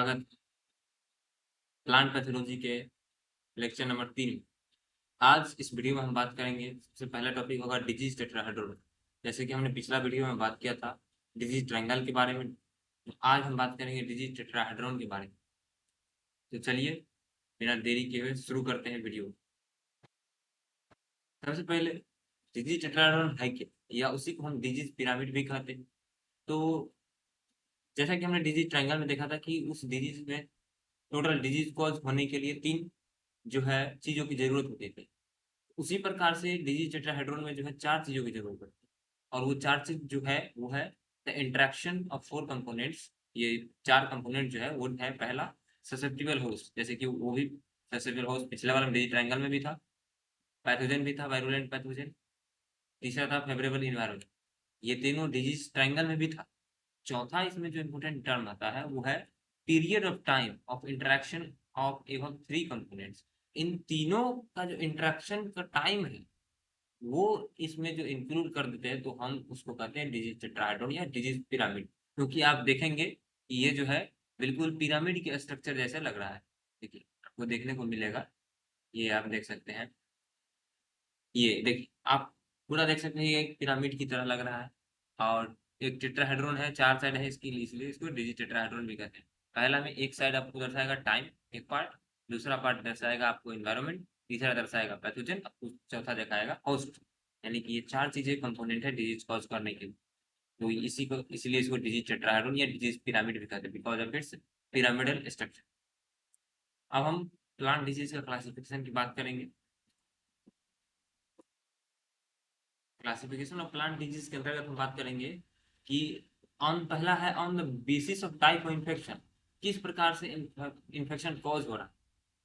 स्वागत है plant pathology के लेक्चर नंबर 3। आज इस वीडियो में हम बात करेंगे, सबसे पहला टॉपिक होगा डिजीज टेट्राहेड्रॉन। जैसे कि हमने पिछला वीडियो में बात किया था डिजीज ट्रायंगल के बारे में, तो आज हम बात करेंगे डिजीज टेट्राहेड्रॉन के बारे में। तो चलिए बिना देरी किए हुए शुरू करते हैं वीडियो। सबसे पहले डिजीज टेट्राहेड्रॉन है क्या, या उसी को हम डिजीज पिरामिड भी कहते हैं। तो जैसा कि हमने डिजीज ट्रायंगल में देखा था कि उस डिजीज में टोटल डिजीज कॉज होने के लिए 3 जो है चीज़ों की ज़रूरत होती थी। उसी प्रकार से डिजीज टेट्राहेड्रॉन में जो है 4 चीज़ों की ज़रूरत पड़ती है, और वो 4 चीज़ जो है वो है द इंटरेक्शन ऑफ 4 कंपोनेंट्स। ये 4 कंपोनेंट जो है वो है, पहला ससेप्टिबल होस्ट, जैसे कि वो भी ससेप्टिबल होस्ट पिछले वाले डिजीज ट्रायंगल में भी था, पैथोजन भी था, वायरुलेंट पैथोजन। तीसरा था फेवरेबल इन्वायरमेंट, ये तीनों डिजीज ट्रायंगल में भी था। चौथा इसमें जो इम्पोर्टेंट टर्म आता है वो है period of time of interaction of एवं 3 कंपोनेंट्स। इन तीनों का जो इंटरेक्शन का टाइम है वो इसमें जो इंक्लूड कर देते हैं, तो हम उसको कहते हैं डिजीज टेट्राहेड्रॉन या डिजीज पिरामिड। क्योंकि आप देखेंगे कि ये जो है बिल्कुल पिरामिड के स्ट्रक्चर जैसे लग रहा है। देखिए आपको देखने को मिलेगा, ये आप देख सकते हैं, ये देखिए आप पूरा देख सकते हैं, ये एक पिरामिड की तरह लग रहा है। और एक टेट्राहेड्रॉन है, 4 साइड है इसकी, इसलिए इसको डिजिट टेट्राहेड्रॉन भी कहते हैं। पहला में एक साइड आपको दर्शाएगा टाइम, एक पार्ट, दूसरा पार्ट दर्शाएगा आपको एनवायरनमेंट, तीसरा दर्शाएगा पैथोजन, आपको चौथा दिखाएगा होस्ट। यानी कि ये 4 चीजें कंपोनेंट है डिजीज कॉज करने के लिए। तो इसी को इसलिए इसको डिजीज टेट्राहेड्रॉन या डिजीज पिरामिड भी कहते हैं, because of its pyramidal structure. अब हम प्लांट डिजीज का क्लासिफिकेशन की बात करेंगे। क्लासिफिकेशन ऑफ प्लांट डिजीज के अंतर्गत हम बात करेंगे कि पहला है on the basis of type of infection, किस प्रकार से इन्फेक्शन कॉज हो रहा है,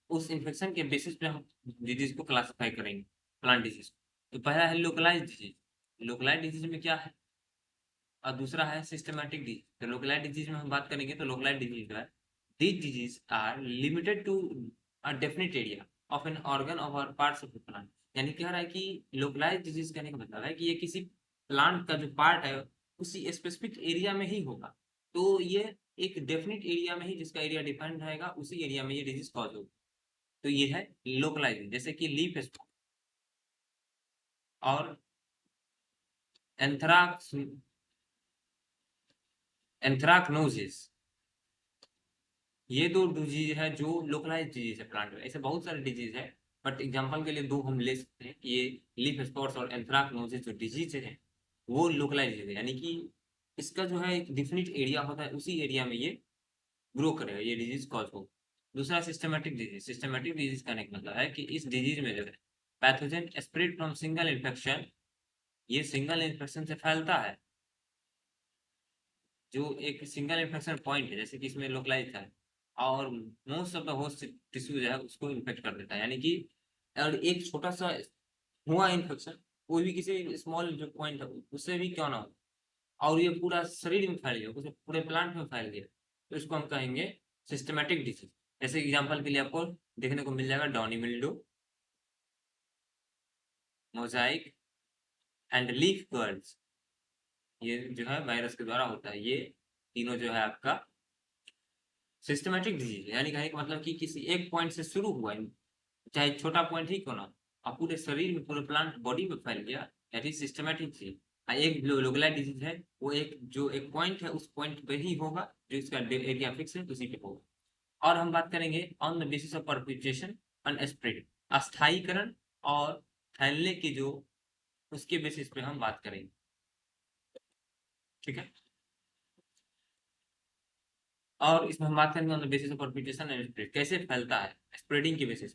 उस इन्फेक्शन के बेसिस पे हम डिजीज को क्लासिफाई करेंगे प्लांट डिजीज। तो पहला है लोकलाइज डिजीज, लोकलाइज डिजीज में क्या है, और दूसरा है सिस्टमैटिक डिजीज। तो लोकलाइज डिजीज में हम बात करेंगे तो लोकलाइज डिजीज जो है, these diseases are limited to a definite area of an organ of or parts of the plant। यानी कह रहा है कि लोकलाइज डिजीज कहने का मतलब है कि ये किसी प्लांट का जो पार्ट है उसी स्पेसिफिक एरिया में ही होगा। तो ये एक डेफिनेट एरिया में ही, जिसका एरिया डिफाइंड रहेगा, उसी एरिया में ये डिजीज कॉज होगी। तो ये है लोकलाइज, जैसे कि लीफ स्पॉट और एंथ्राक्स, एंथ्राकनोसिस, ये 2 डिजीज है जो लोकलाइज डिजीज है प्लांट में। ऐसे बहुत सारे डिजीज है, बट एग्जांपल के लिए 2 हम ले सकते हैं। ये लीफ स्पॉट्स और एंथ्राकनोसिस जो डिजीज है वो लोकलाइज डिजीज है, यानी कि इसका जो है एक डिफिनिट एरिया होता है, उसी एरिया में ये ग्रो करेगा, ये डिजीज कॉज हो। दूसरा सिस्टमेटिक डिजीज, सिस्टमेटिक डिजीज कहने का मतलब है कि इस डिजीज में जो है pathogen spread from single infection, ये सिंगल इन्फेक्शन से फैलता है। जो एक सिंगल इन्फेक्शन पॉइंट है, जैसे कि इसमें लोकलाइज है, और most of the host tissue जो है उसको इन्फेक्ट कर देता है। यानी कि और एक छोटा सा हुआ इन्फेक्शन, कोई भी किसी स्मॉल जो पॉइंट है उससे भी क्यों ना हो, और ये पूरा शरीर में फैल गया, उसे पूरे प्लांट में फैल गया, तो इसको हम कहेंगे सिस्टमेटिक डिजीज। जैसे एग्जाम्पल के लिए आपको देखने को मिल जाएगा Donny mildew, Mosaic and leaf curls. ये जो है वायरस के द्वारा होता है। ये तीनों जो है आपका सिस्टमेटिक डिजीज, यानी कहने का मतलब कि किसी एक पॉइंट से शुरू हुआ, चाहे छोटा पॉइंट ही क्यों ना, और पूरे शरीर में, पूरे प्लांट बॉडी में फैल गया, दैट इज सिस्टमेटिक डिजीज। एक लोकलाइज डिजीज है, वो एक जो एक पॉइंट है उस पॉइंट पे ही होगा, जो इसका एरिया फिक्स है उसी पे होगा। और हम बात करेंगे on the basis of perpetuation and spread, अस्थायीकरण और फैलने की जो उसके बेसिस पे हम बात करेंगे। ठीक है, और इसमें हम बात करेंगे on the basis of perpetuation and spread, कैसे फैलता है स्प्रेडिंग की बेसिस,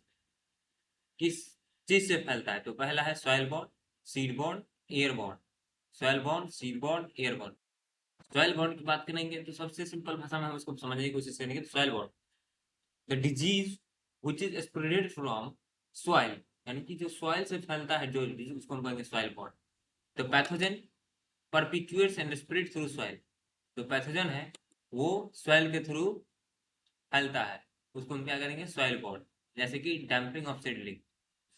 किस चीज से फैलता है। तो पहला है soil born, seed born, air born. Soil born, seed born, air born. Soil born की बात करेंगे तो सबसे सिंपल भाषा में हम इसको समझने की कोशिश करेंगे। तो soil born, the disease which is spreaded from soil, यानी कि जो सॉइल से फैलता है जो डिजीज, उसको हम कहेंगे सॉइल बॉर्न। तो pathogen perpetuates and spread through soil, जो पैथोजन है वो सॉइल के थ्रू फैलता है, उसको हम क्या करेंगे सॉइल बॉर्न। जैसे कि डैम्पिंग ऑफ सीडलिंग,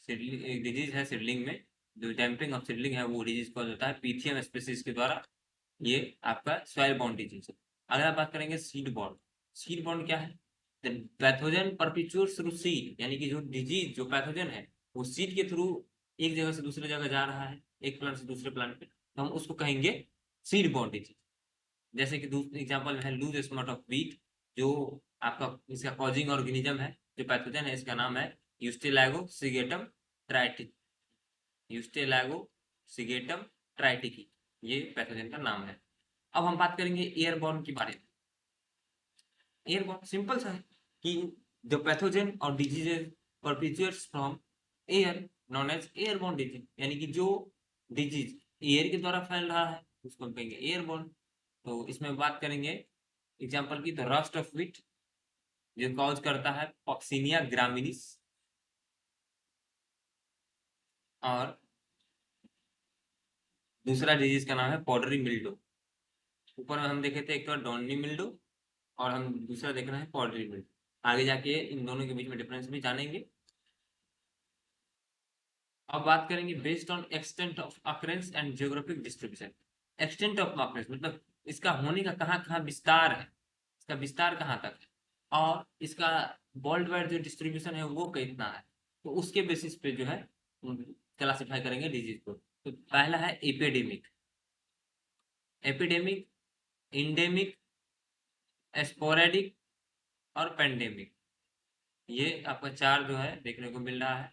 सीडलिंग एक डिजीज है सीडलिंग में, जो डैम्पिंग ऑफ सीडलिंग है वो डिजीज कॉज होता है पीथियम स्पीसीज के द्वारा, ये आपका सॉइल बॉर्न डिजीज है। अगर आप बात करेंगे सीड बॉर्न, सीड बॉन्ड क्या है? द पैथोजन परपिचुएट्स थ्रू सीड, यानी कि जो डिजीज, जो पैथोजन है वो सीड के थ्रू एक जगह से दूसरे जगह जा रहा है, एक प्लांट से दूसरे प्लांट पे, तो हम उसको कहेंगे सीड बॉन्ड डिजीज। जैसे कि दूसरे एग्जांपल है लूज स्पॉट ऑफ व्हीट, जो आपका इसका कॉजिंग ऑर्गेनिज्म है, जो पैथोजन है, इसका नाम है यूस्टेलागो सिगेटम ट्राइटिक, यूस्टेलागो सिगेटम ट्राइटिकी, ये पैथोजन का नाम है। अब हम बात करेंगे एयरबॉर्न के बारे में। एयरबॉर्न सिंपल सा है कि द पैथोजन और diseases perpetuates from air known as airborne disease, यानी कि जो डिजीज एयर के द्वारा फैल रहा है उसको हम कहेंगे एयरबॉर्न। तो इसमें बात करेंगे एग्जांपल की, तो रस्ट ऑफ व्हीट जो कॉज करता है पॉक्सीनिया ग्रामिनिस, और दूसरा डिजीज का नाम है पॉडरी मिल्डो। ऊपर में हम देखे थे एक तो डॉनी मिल्डो, और हम दूसरा देख रहे हैं पॉडरी मिल्डो। आगे जाके इन दोनों के बीच में डिफरेंस भी जानेंगे। अब बात करेंगे based on extent of occurrence and geographic distribution. Extent of occurrence मतलब इसका होने का कहाँ कहाँ विस्तार है, इसका विस्तार कहाँ तक है, और इसका वर्ल्ड वाइड जो डिस्ट्रीब्यूशन है वो कितना है, तो उसके बेसिस पे जो है क्लासिफाई करेंगे डिजीज को। तो पहला है एपिडेमिक, एपिडेमिक, इंडेमिक, स्पोरेडिक और पेंडेमिक, ये आपका चार जो है देखने को मिल रहा है।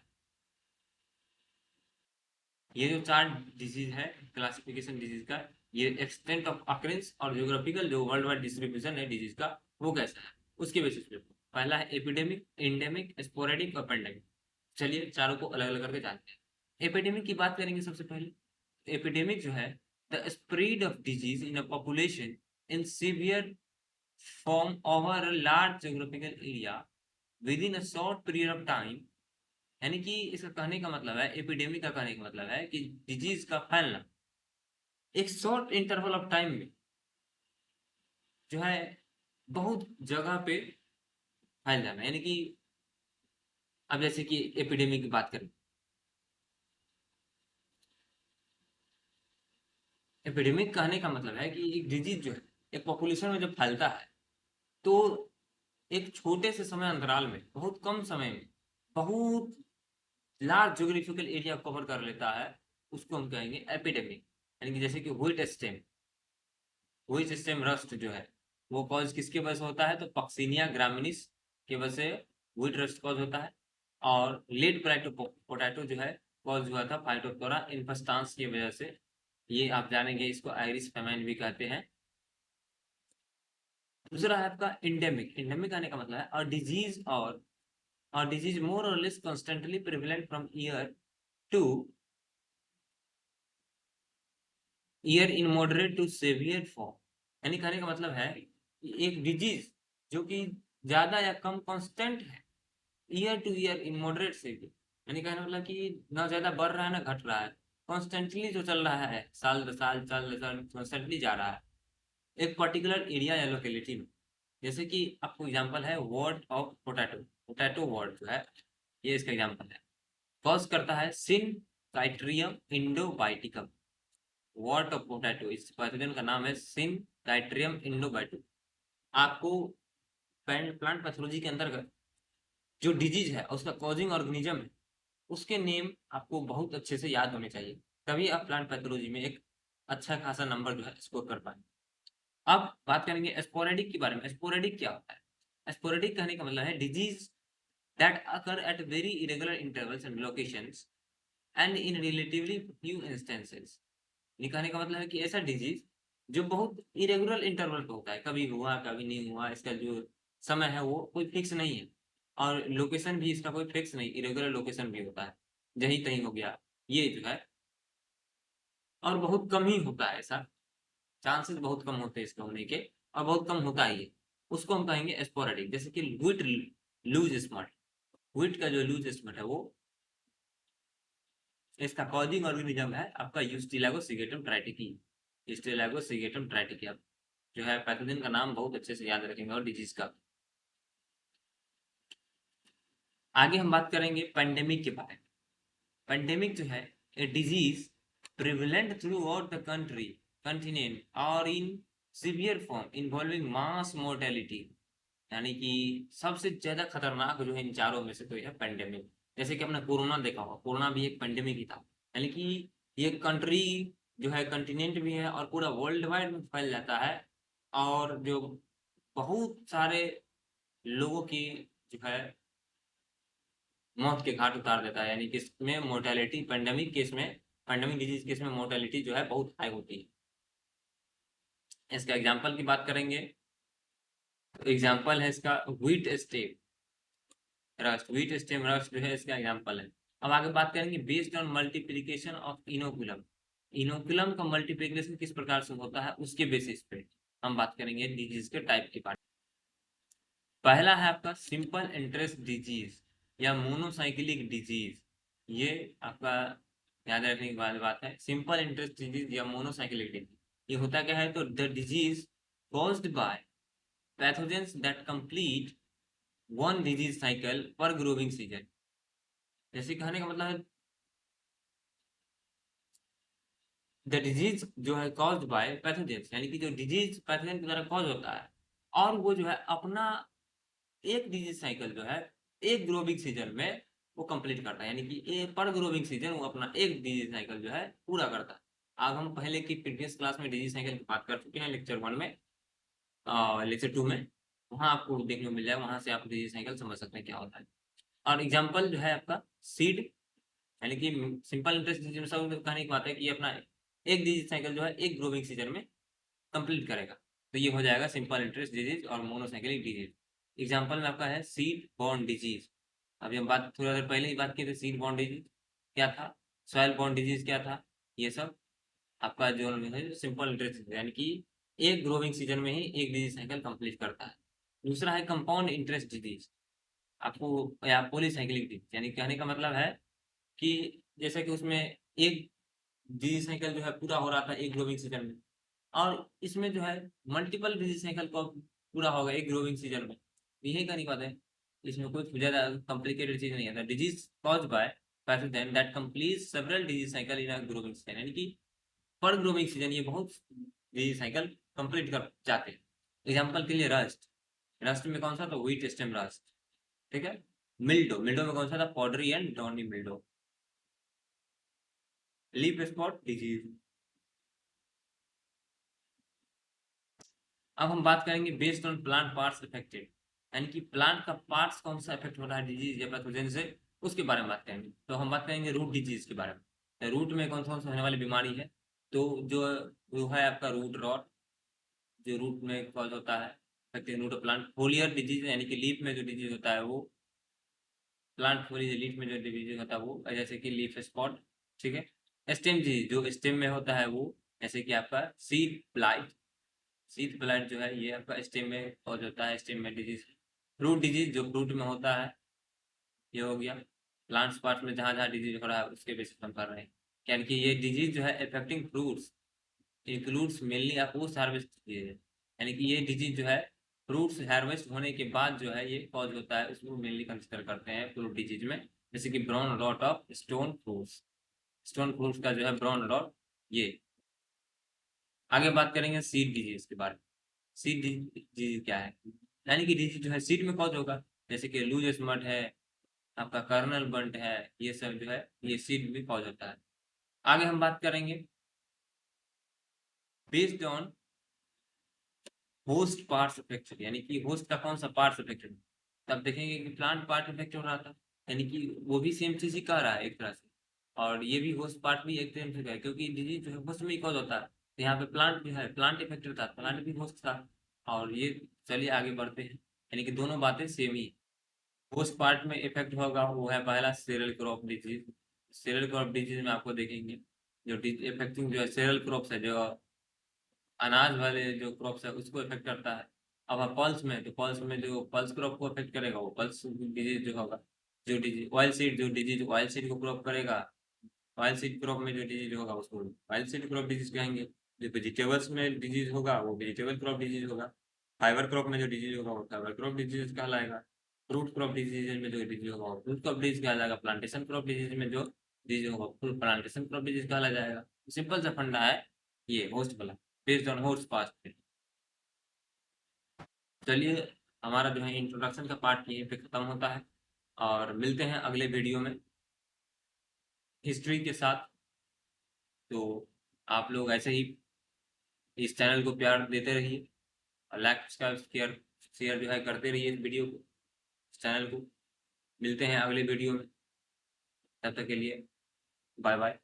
ये जो चार डिजीज है क्लासिफिकेशन डिजीज का, ये एक्सटेंट ऑफ अकरेंस और ज्योग्राफिकल जो वर्ल्ड वाइड डिस्ट्रीब्यूशन है डिजीज का वो कैसा है उसके बेसिस पे। पहला है एपिडेमिक, इंडेमिक, स्पोरेडिक और पेंडेमिक। चलिए चारों को अलग अलग करके जानते हैं। एपिडेमिक की बात करेंगे सबसे पहले। एपिडेमिक जो है the spread of disease in a population in severe form over a large geographical area with in a short period of time, यानी कि इसका कहने का मतलब है, एपिडेमिक का कहने का मतलब है कि डिजीज का फैलना एक शॉर्ट इंटरवल ऑफ टाइम में जो है बहुत जगह पे फैल जाना, यानी कि अब जैसे कि एपिडेमिक की बात करें, एपिडेमिक कहने का मतलब है कि एक डिजीज जो है एक पॉपुलेशन में जब फैलता है तो एक छोटे से समय अंतराल में, बहुत कम समय में, बहुत लार्ज ज्योग्राफिकल एरिया कवर कर लेता है, उसको हम कहेंगे एपिडेमिक। यानी कि जैसे कि व्हीट स्टेम रस्ट जो है वो कॉज किसके वजह से होता है, तो पक्सिनिया ग्रामिनिस की वजह से व्हीट रस्ट कॉज होता है। और लेट पोटैटो जो है कॉज हुआ था फाइटोप्थोरा इन्फेस्टांस की वजह से, ये आप जानेंगे, इसको आयरिश फेमाइन भी कहते हैं। दूसरा है आपका इंडेमिक। इंडेमिक आने का मतलब है डिजीज मोर और less constantly prevalent from to year in moderate to severe form, यानी कहने का मतलब है कि एक डिजीज जो कि ज्यादा या कम कांस्टेंट है year to year in moderate severe, यानी कहने का मतलब कि ना ज्यादा बढ़ रहा है ना घट रहा है, कॉन्स्टेंटली जो चल रहा है साल दर साल साल दर साल कॉन्स्टेंटली जा रहा है एक पर्टिकुलर एरिया या लोकेलिटी में। जैसे कि आपको एग्जांपल है word of potato, potato word जो है ये इसका एग्जांपल है। कॉज करता है सिन काइट्रियम इंडोबाइटिकम, वॉट ऑफ पोटैटो, इस पैथोजन का नाम है सिनकाइट्रियम इंडोबाइटो। आपको प्लांट पैथोलॉजी के अंतर्गत जो डिजीज है उसका कॉजिंग ऑर्गेनिज्म है उसके नेम आपको बहुत अच्छे से याद होने चाहिए, तभी आप प्लांट पैथोलॉजी में एक अच्छा खासा नंबर जो है स्कोर कर पाए। अब बात करेंगे स्पोरेडिक के बारे में। स्पोरेडिक क्या होता है? स्पोरेडिक कहने का मतलब है disease that occur at very irregular intervals and locations and in relatively few instances. ये कहने का मतलब है कि ऐसा डिजीज जो बहुत इरेगुलर इंटरवल पे होता है, कभी हुआ कभी नहीं हुआ, इसका जो समय है वो कोई फिक्स नहीं है, और लोकेशन भी इसका कोई फिक्स नहीं, इरेगुलर लोकेशन भी होता है, यहीं कहीं हो गया, ये जो है, और बहुत कम ही होता है ऐसा, चांसेस बहुत कम होते हैं इसके होने के, और बहुत कम होता ही है, उसको हम कहेंगे स्पोरेडिक। जैसे कि व्हीट लूज स्मट, व्हीट का जो लूज स्मट है वो, इसका कॉजिंग ऑर्गेनिज्म है आपका यूस्टिलागो सिगेटम ट्राइटिकी, यूस्टिलागो सिगेटम ट्राइटिकी। आप जो है पैथोजन का नाम बहुत अच्छे से याद रखेंगे और डिजीज का। आगे हम बात करेंगे पेंडेमिक के बारे में। पेंडेमिक जो है a disease prevalent throughout the country continent और in severe form involving mass mortality, यानी कि सबसे ज्यादा खतरनाक जो है इन चारों में से तो यह पेंडेमिक। जैसे कि आपने कोरोना देखा होगा, कोरोना भी एक पेंडेमिक ही था। यानी कि ये कंट्री जो है कंटिनेंट भी है और पूरा वर्ल्ड वाइड में फैल जाता है, और जो बहुत सारे लोगों की जो है मौत के घाट उतार देता है। यानी कि इसमें मोर्टेलिटी पेंडेमिक केस में, पेंडेमिक डिजीज केस में मोर्टेलिटी जो है बहुत हाई होती है। इसका एग्जाम्पल की बात करेंगे तो एग्जाम्पल है इसका wheat stem rust. Wheat stem rust जो है इसका एग्जाम्पल है। अब आगे बात करेंगे based on multiplication of inoculum. Inoculum का मल्टीप्लीकेशन किस प्रकार से होता है उसके बेसिस पे हम बात करेंगे डिजीज के टाइप की बात। पहला है आपका सिंपल इंटरेस्ट डिजीज या मोनोसाइक्लिक डिजीज। ये आपका याद रखने की बात है, सिंपल इंटरेस्ट डिजीज या मोनोसाइक्लिक डिजीज। ये होता क्या है, तो the disease caused by pathogens that complete one disease cycle पर ग्रोविंग सीजन। जैसे कहने का मतलब है द डिजीज जो है कॉज्ड बाय पैथोजेंस, यानी कि जो डिजीज पैथोजन के द्वारा कॉज होता है, और वो जो है अपना एक डिजीज साइकिल जो है एक ग्रोविंग सीजन में वो कंप्लीट करता है। यानी कि पर ग्रोविंग सीजन वो अपना एक डिजीज साइकिल जो है पूरा करता है। अब हम पहले की प्रीवियस क्लास में डिजीज साइकिल की बात कर चुके हैं, लेक्चर 1 में, लेक्चर 2 में, वहां आपको देखने को मिल जाए, वहां से आप डिजीज साइकिल समझ सकते हैं क्या होता है। और एग्जाम्पल जो है आपका सीड, यानी कि सिंपल इंटरेस्ट डिजीज में सब कहने की बात है कि अपना एक डिजीज साइकिल जो है एक ग्रोविंग सीजन में कंप्लीट करेगा, तो ये हो जाएगा सिंपल इंटरेस्ट डिजीज और मोनोसाइक्लिक डिजीज। एग्जांपल में आपका है सीड बॉर्न डिजीज। अभी हम बात थोड़ा देर पहले ही बात की थी, सीड बॉर्न डिजीज क्या था, सॉइल बॉर्न डिजीज क्या था, ये सब आपका जो है सिंपल इंटरेस्ट यानी कि एक ग्रोविंग सीजन में ही एक डिजीज साइकिल कंप्लीट करता है। दूसरा है कंपाउंड इंटरेस्ट डिजीज आपको, या पॉलीसाइक्लिक डिजीज, यानी कहने का मतलब है कि जैसे कि उसमें एक डिजीज साइकिल जो है पूरा हो रहा था एक ग्रोविंग सीजन में, और इसमें जो है मल्टीपल डिजीज साइकिल को पूरा होगा एक ग्रोविंग सीजन में। यही कहने की बात है, इसमें कुछ ज्यादा कॉम्प्लिकेटेड चीज नहीं है। Disease cause by pathogen that complete several disease cycle in a growing season, यानी कि पर ग्रोविंग सीजन ये बहुत डिजीज साइकिल कंप्लीट कर जाते हैं। एग्जांपल के लिए रस्ट, रस्ट में कौन सा, तो व्हीट स्टेम रस्ट, ठीक है। मिल्डो, मिल्डो में कौन सा था, powdery and downy mildew. Leaf spot disease. अब हम बात करेंगे based on plant parts affected, यानी कि प्लांट का पार्ट्स कौन सा अफेक्ट हो रहा है डिजीज या पैथोजन से, उसके बारे में बात करेंगे। तो हम बात करेंगे रूट डिजीज के बारे में। रूट में कौन सा होने वाली बीमारी है, तो जो है आपका रूट रॉट, जो रूट में कॉज होता है affecting root of plant. Foliar disease यानी कि लीफ में जो डिजीज होता है वो, प्लांट फोलियर लीफ में जो डिजीज होता है वो, जैसे कि लीफ स्पॉट, ठीक है। स्टेम डिजीज जो स्टेम में होता है वो, जैसे कि आपका सीड ब्लाइट। सीड ब्लाइट जो है ये आपका स्टेम में कॉज होता है, स्टेम में डिजीज। फ्रूट डिजीज जो फ्रूट में होता है, ये हो गया। प्लांट्स पार्ट में जहाँ जहाँ डिजीज हो रहा है उसके बेसिस पर हम कर रहे हैं। यानी कि ये डिजीज जो है affecting fruits includes mainly post harvest disease है। यानी कि ये डिजीज जो है फ्रूट्स हार्वेस्ट होने के बाद जो है ये कॉज होता है, उसको मेनली कंसिडर करते हैं फ्रूट डिजीज में। जैसे कि brown rot of stone fruits, stone fruits का जो है ब्राउन रॉट ये। आगे बात करेंगे सीड डिजीज के बारे में। सीड डिजीज क्या है, यानी कि डिजीज जो है सीड में कॉज होगा, जैसे कि लूज स्मट है, आपका कर्नल बंट है, ये सब जो है ये सीड में कॉज होता है। आगे हम बात करेंगे based on host parts affected, यानी कि होस्ट का कौन सा पार्ट्स अफेक्टेड। तब देखेंगे कि प्लांट पार्ट अफेक्ट हो रहा था, यानी कि वो भी सेम चीज ही कह रहा है एक तरह से, और ये भी होस्ट पार्ट भी एक तरह से है, क्योंकि डिजीज जो है होस्ट में ही कॉज होता है। तो यहाँ पे प्लांट जो है प्लांट इफेक्टेड था, प्लांट भी होस्ट था, और ये, चलिए आगे बढ़ते हैं। यानी कि दोनों बातें सेम ही। होस्ट पार्ट में इफेक्ट होगा वो है पहला cereal crop disease. Cereal crop disease में आपको देखेंगे जो इफेक्टिंग जो है सीरियल क्रॉप्स है, जो अनाज वाले जो क्रॉप्स है उसको इफेक्ट करता है। अब पल्स में, तो पल्स में जो पल्स क्रॉप को इफेक्ट करेगा वो पल्स डिजीज जो होगा। जो डिजीज ऑयल सीड, जो डिजीज ऑयल सीड को क्रॉप करेगा, ऑयल सीड क्रॉप में जो डिजीज होगा उसको ऑयल सीड क्रॉप डिजीज कहेंगे। जो वेजिटेबल्स में डिजीज होगा वो वेजिटेबल क्रॉप डिजीज होगा। फाइबर क्रॉप में जो डिजीज होगा वो फाइबर क्रॉप डिजीज कहलाएगा। फ्रूट क्रॉप डिजीज में जो डिजीज होगा वो फ्रूट क्रॉप डिजीज कहलाएगा। प्लांटेशन क्रॉप डिजीज में जो डिजीज होगा फुल प्लांटेशन क्रॉप डिजीज कहला जाएगा। सिंपल सा फंडा है ये होस्ट वाला, बेस्ड ऑन होस्ट पास्ट। चलिए हमारा जो है इंट्रोडक्शन का पार्ट यहीं पे ख़त्म होता है और मिलते हैं अगले वीडियो में हिस्ट्री के साथ। तो आप लोग ऐसे ही इस चैनल को प्यार देते रहिए और लाइक सब्सक्राइब शेयर शेयर जो है करते रहिए इस वीडियो को, इस चैनल को। मिलते हैं अगले वीडियो में, तब तक के लिए बाय बाय।